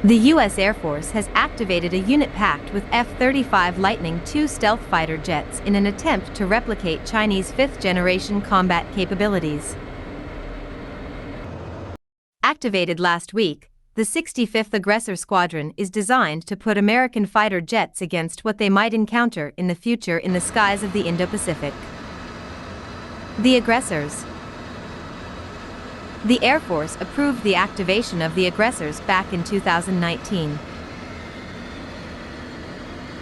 The U.S. Air Force has activated a unit packed with F-35 Lightning II stealth fighter jets in an attempt to replicate Chinese fifth-generation combat capabilities. Activated last week, the 65th Aggressor Squadron is designed to put American fighter jets against what they might encounter in the future in the skies of the Indo-Pacific. The Aggressors. The Air Force approved the activation of the Aggressors back in 2019.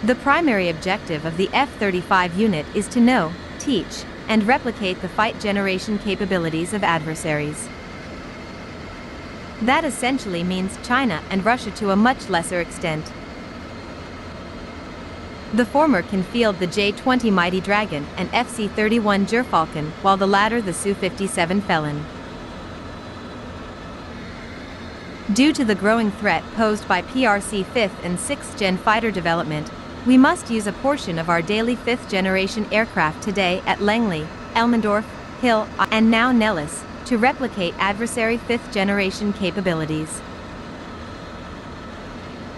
The primary objective of the F-35 unit is to know, teach, and replicate the fight generation capabilities of adversaries. That essentially means China and Russia to a much lesser extent. The former can field the J-20 Mighty Dragon and FC-31 Gerfalcon, while the latter the Su-57 Felon. Due to the growing threat posed by PRC 5th and 6th Gen fighter development, we must use a portion of our daily 5th generation aircraft today at Langley, Elmendorf, Hill, and now Nellis, to replicate adversary 5th generation capabilities.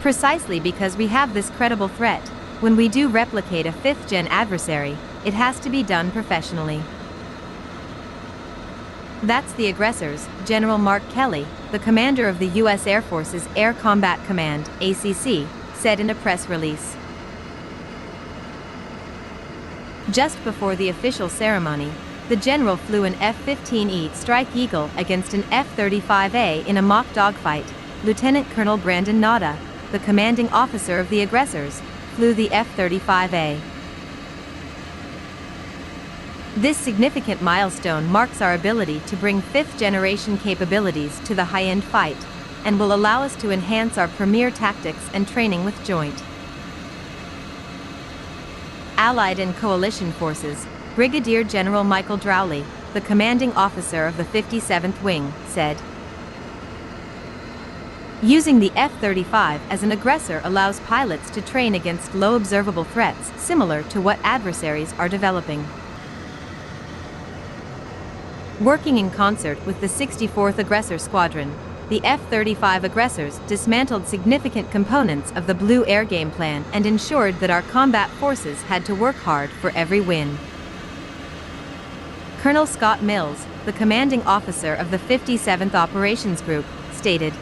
Precisely because we have this credible threat, when we do replicate a 5th gen adversary, it has to be done professionally. That's the Aggressors, General Mark Kelly, the commander of the U.S. Air Force's Air Combat Command, ACC, said in a press release. Just before the official ceremony, the general flew an F-15E Strike Eagle against an F-35A in a mock dogfight. Lieutenant Colonel Brandon Nada, the commanding officer of the Aggressors, flew the F-35A. This significant milestone marks our ability to bring fifth-generation capabilities to the high-end fight, and will allow us to enhance our premier tactics and training with joint Allied and coalition forces. Brigadier General Michael Drowley, the commanding officer of the 57th Wing, said, "Using the F-35 as an aggressor allows pilots to train against low observable threats similar to what adversaries are developing." Working in concert with the 64th Aggressor Squadron, the F-35 Aggressors dismantled significant components of the Blue Air game plan and ensured that our combat forces had to work hard for every win. Colonel Scott Mills, the commanding officer of the 57th Operations Group, stated,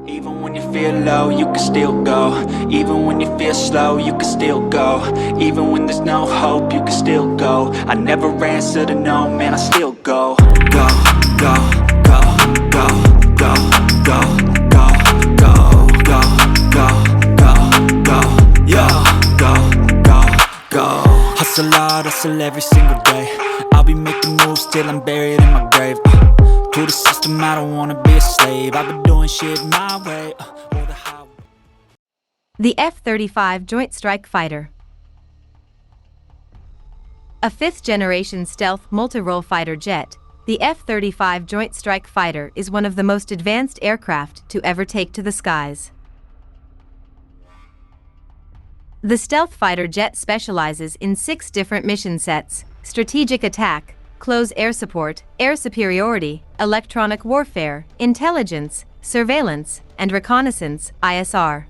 "Even when you feel low, you can still go. Even when you feel slow, you can still go. Even when there's no hope, you can still go. I never answer to no, man, I still go. Go, go, go, go, go, go, go, go, go, go, go, go, yo, go, go, go. Hustle hard, hustle every single day. I'll be making moves till I'm buried in my grave. To the system, I don't wanna be a slave. I've been doing shit my way. The F-35 Joint Strike Fighter. A fifth-generation stealth multi-role fighter jet, the F-35 Joint Strike Fighter is one of the most advanced aircraft to ever take to the skies. The stealth fighter jet specializes in 6 different mission sets: strategic attack, close air support, air superiority, electronic warfare, intelligence, surveillance, and reconnaissance, ISR,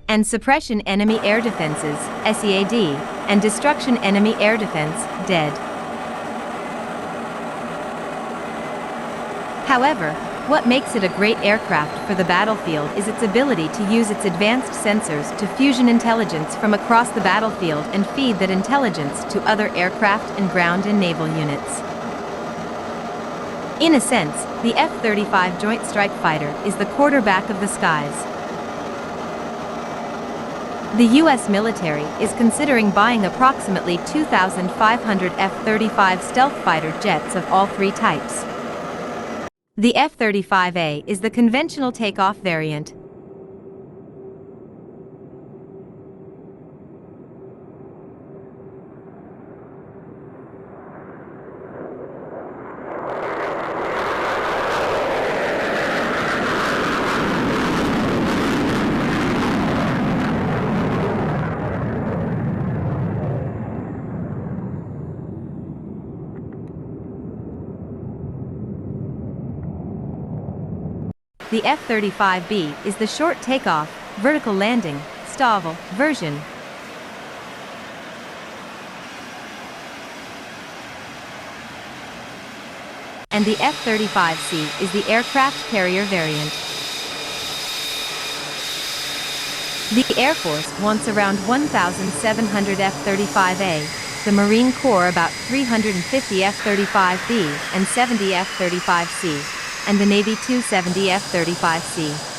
and suppression enemy air defenses, SEAD, and destruction enemy air defense, DED. However, what makes it a great aircraft for the battlefield is its ability to use its advanced sensors to fusion intelligence from across the battlefield and feed that intelligence to other aircraft and ground and naval units. In a sense, the F-35 Joint Strike Fighter is the quarterback of the skies. The U.S. military is considering buying approximately 2,500 F-35 stealth fighter jets of all 3 types. The F-35A is the conventional takeoff variant. The F-35B is the short takeoff, vertical landing, STOVL version. And the F-35C is the aircraft carrier variant. The Air Force wants around 1,700 F-35A, the Marine Corps about 350 F-35B and 70 F-35C, and the Navy 270 F-35C.